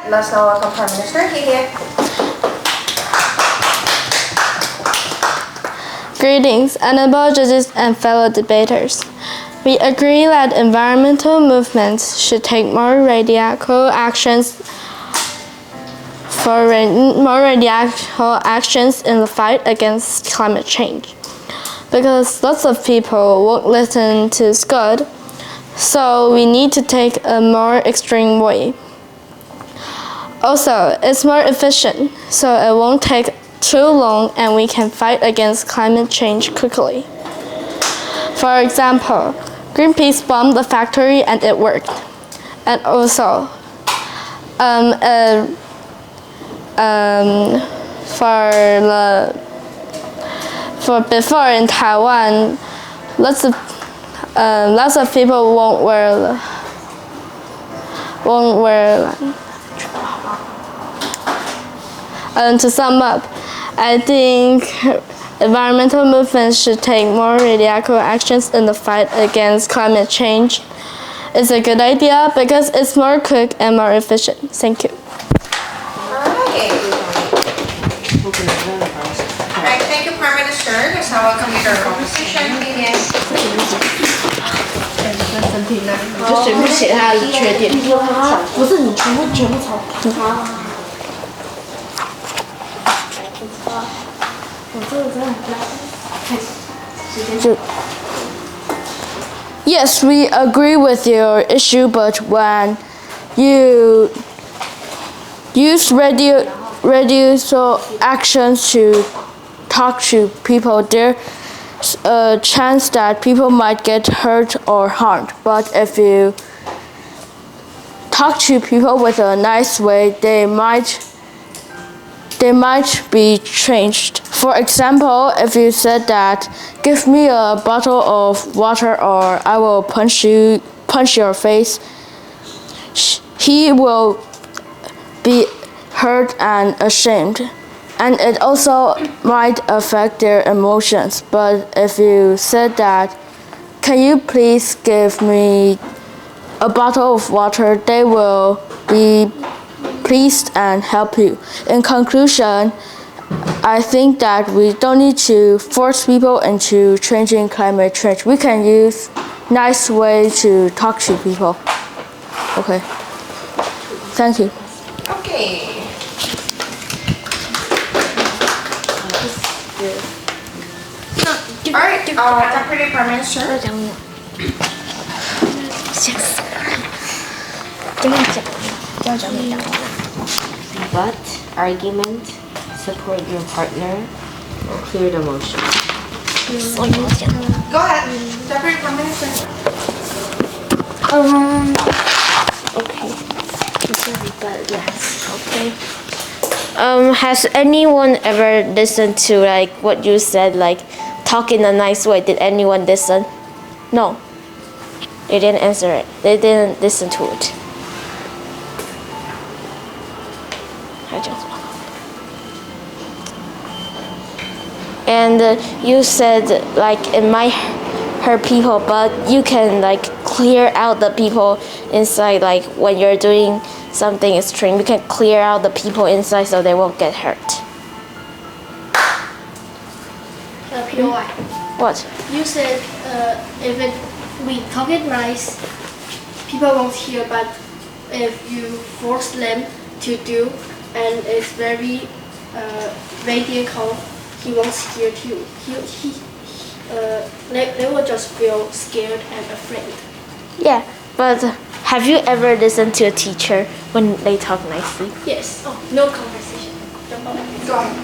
Let's now welcome Prime Minister here. Greetings, honorable judges and fellow debaters. We agree that environmental movements should take more radical actions in the fight against climate change. Because lots of people won't listen to us good, so we need to take a more extreme way. Also, it's more efficient, so it won't take too long and we can fight against climate change quickly. For example, Greenpeace bombed the factory and it worked. And also, for before in Taiwan, lots of people won't wear. To sum up, I think environmental movements should take more radical actions in the fight against climate change. It's a good idea because it's more quick and more efficient. Thank you. Alright, thank you, Prime Minister. Let's now welcome your opposition. 你就随便写他的缺点，不是你全部抄。Yes, we agree with your issue, but when you use radical actions to talk to people, there's a chance that people might get hurt or harmed. But if you talk to people with a nice way, they might be changed. For example, if you said that, give me a bottle of water or I will punch your face, he will be hurt and ashamed. And it also might affect their emotions. But if you said that, can you please give me a bottle of water, they will be pleased and help you. In conclusion, I think that we don't need to force people into changing climate change. We can use nice way to talk to people. Okay. Thank you. Okay. Alright, Deputy Prime Minister. But argument, support your partner, clear the motion. Go ahead, Deputy Prime Minister. Okay. But yes, okay. Has anyone ever listened to like what you said, like talk in a nice way? Did anyone listen? No. They didn't answer it. They didn't listen to it. And you said like it might hurt people, but you can like clear out the people inside. Like when you're doing something extreme, you can clear out the people inside so they won't get hurt. POI. What? You said we talk it nice, people won't hear, but if you force them to do, and it's very radical, he won't hear too. They will just feel scared and afraid. Yeah, but have you ever listened to a teacher when they talk nicely? Yes. Oh, no conversation. Go ahead.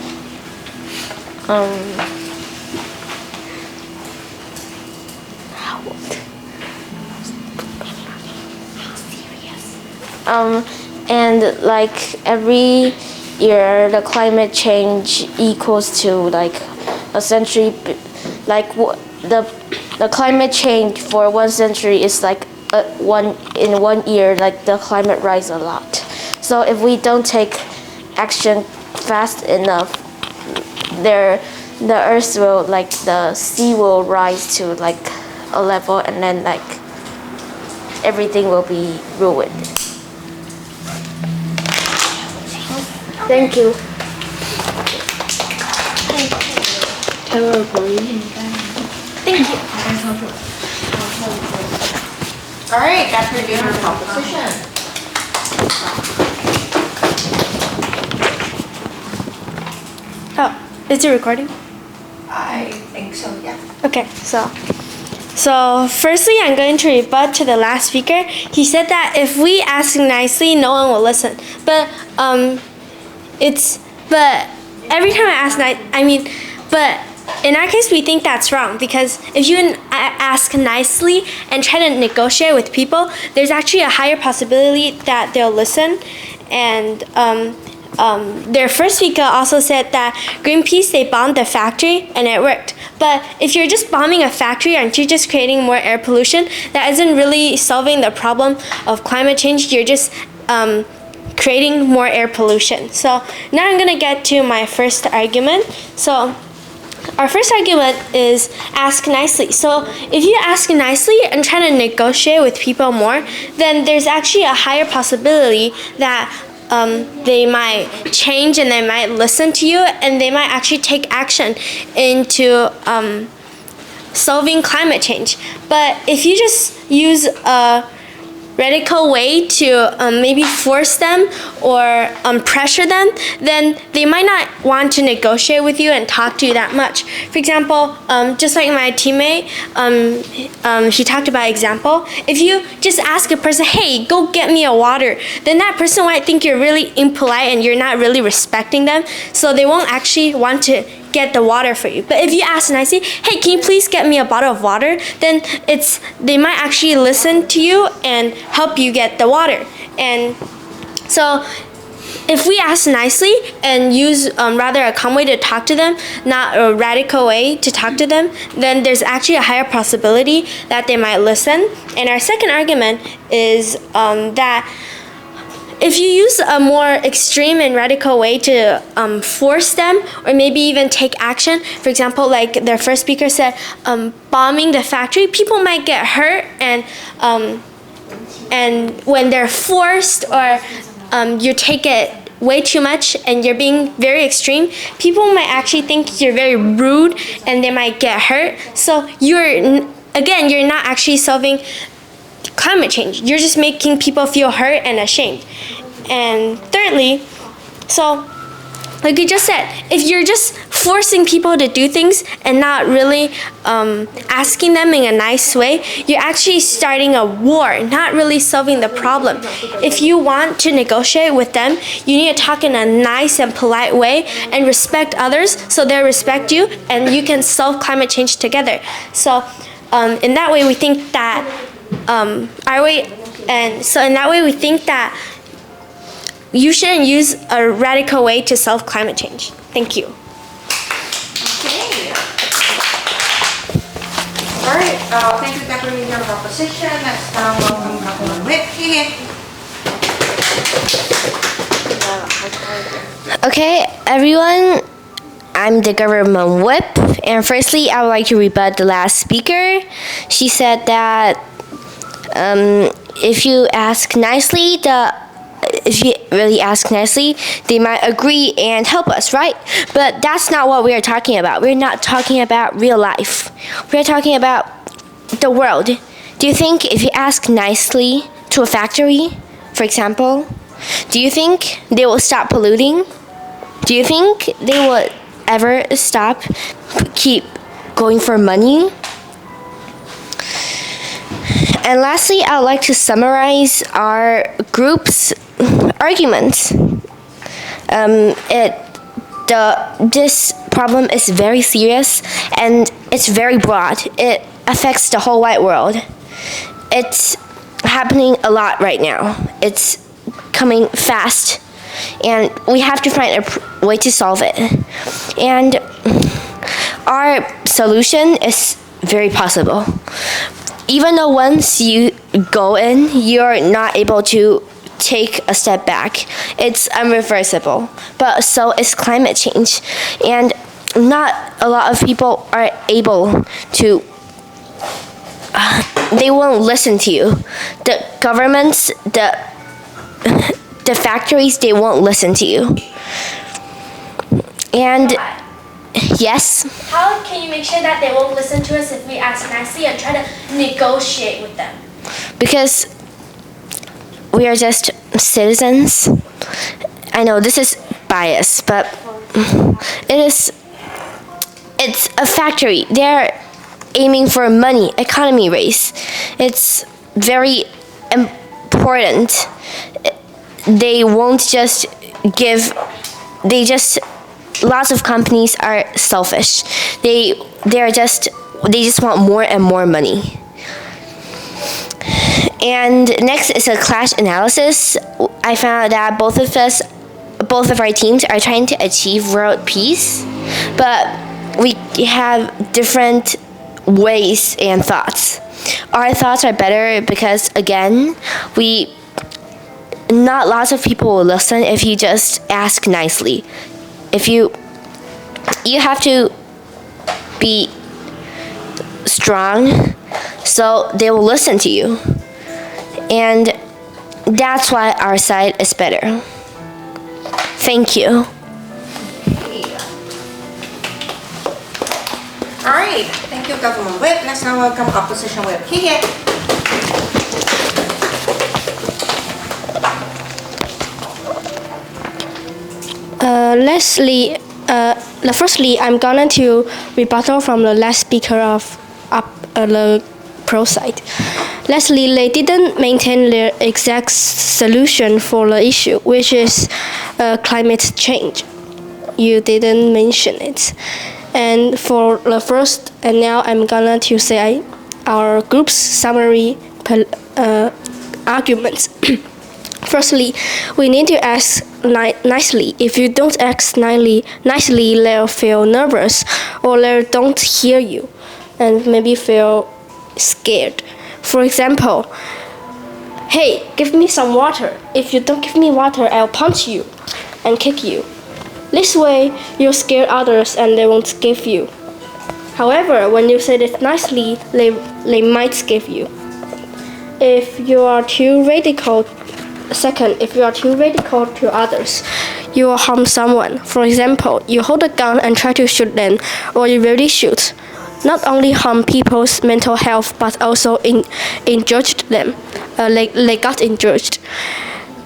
And like every year, the climate change equals to like a century. Like the climate change for 1 century is like in 1 year. Like the climate rise a lot. So if we don't take action fast enough, the earth will like the sea will rise to like a level, and then like everything will be ruined. Thank you. All right, that's your dinner proposition. Oh, is it recording? I think so, yeah. Okay, so firstly, I'm going to rebut to the last speaker. He said that if we ask nicely, no one will listen. But every time I ask but in our case, we think that's wrong because if you ask nicely and try to negotiate with people, there's actually a higher possibility that they'll listen. And their first speaker also said that Greenpeace, they bombed the factory and it worked. But if you're just bombing a factory, aren't you just creating more air pollution? That isn't really solving the problem of climate change. You're just creating more air pollution. So now I'm gonna get to my first argument. So our first argument is ask nicely. So if you ask nicely and try to negotiate with people more, then there's actually a higher possibility that they might change and they might listen to you and they might actually take action into solving climate change. But if you just use a radical way to maybe force them or pressure them, then they might not want to negotiate with you and talk to you that much. For example, just like my teammate, she talked about example. If you just ask a person, hey, go get me a water, then that person might think you're really impolite and you're not really respecting them, so they won't actually want to get the water for you. But if you ask nicely, hey, can you please get me a bottle of water, then they might actually listen to you and help you get the water. And so if we ask nicely and use rather a calm way to talk to them, not a radical way to talk to them, then there's actually a higher possibility that they might listen. And our second argument is that if you use a more extreme and radical way to force them or maybe even take action, for example, like their first speaker said, bombing the factory, people might get hurt, and when they're forced or you take it way too much and you're being very extreme, people might actually think you're very rude and they might get hurt. So you're not actually solving climate change. You're just making people feel hurt and ashamed. And thirdly, so like you just said, if you're just forcing people to do things and not really asking them in a nice way, you're actually starting a war, not really solving the problem. If you want to negotiate with them, you need to talk in a nice and polite way and respect others so they respect you and you can solve climate change together. So in that way, we think that we think that you shouldn't use a radical way to solve climate change. Thank you. Okay. All right, thank you, Dr. for your proposition. Next time, welcome Dr. Whitney. Okay, everyone, I'm the government whip, and firstly, I would like to rebut the last speaker. She said that if you really ask nicely, they might agree and help us, right? But that's not what we are talking about. We're not talking about real life. We're talking about the world. Do you think if you ask nicely to a factory, for example, do you think they will stop polluting? Do you think they will ever keep going for money? And lastly, I would like to summarize our group's arguments. This problem is very serious and it's very broad. It affects the whole wide world. It's happening a lot right now. It's coming fast, and we have to find a way to solve it. And our solution is very possible. Even though once you go in, you're not able to take a step back. It's irreversible. But so is climate change. And not a lot of people are able to, they won't listen to you. The governments, the factories, they won't listen to you. And yes. How can you make sure that they won't listen to us if we ask nicely and try to negotiate with them? Because we are just citizens. I know this is biased, but it's a factory. They're aiming for money, economy raise. It's very important. They won't just give, lots of companies are selfish. They just want more and more money. And next is a clash analysis. I found out that both of our teams are trying to achieve world peace, but we have different ways and thoughts. Our thoughts are better because, again, not lots of people will listen if you just ask nicely. If you have to be strong so they will listen to you. And that's why our side is better. Thank you. All right, thank you, Government Whip. Let's now welcome Opposition Whip. Here. Leslie, firstly, I'm going to rebuttal from the last speaker of the pro side. Leslie, they didn't maintain their exact solution for the issue, which is climate change. You didn't mention it. And for the first, and now I'm going to say our group's summary arguments. Firstly, we need to ask nicely. If you don't ask nicely, they'll feel nervous or they don't hear you and maybe feel scared. For example, hey, give me some water. If you don't give me water, I'll punch you and kick you. This way, you'll scare others and they won't give you. However, when you say this nicely, they might give you. If you are too radical to others, you will harm someone. For example, you hold a gun and try to shoot them, or you really shoot. Not only harm people's mental health, but also injured them. They got injured.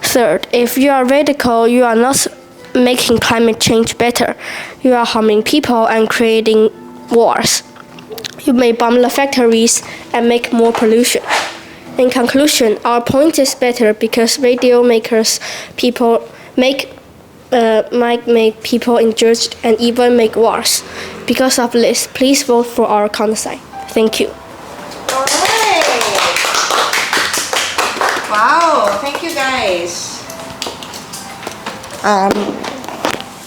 Third, if you are radical, you are not making climate change better. You are harming people and creating wars. You may bomb the factories and make more pollution. In conclusion, our point is better because radio makers might make people injured and even make wars. Because of this, please vote for our counter side. Thank you. All right. Wow, thank you guys.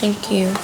Thank you.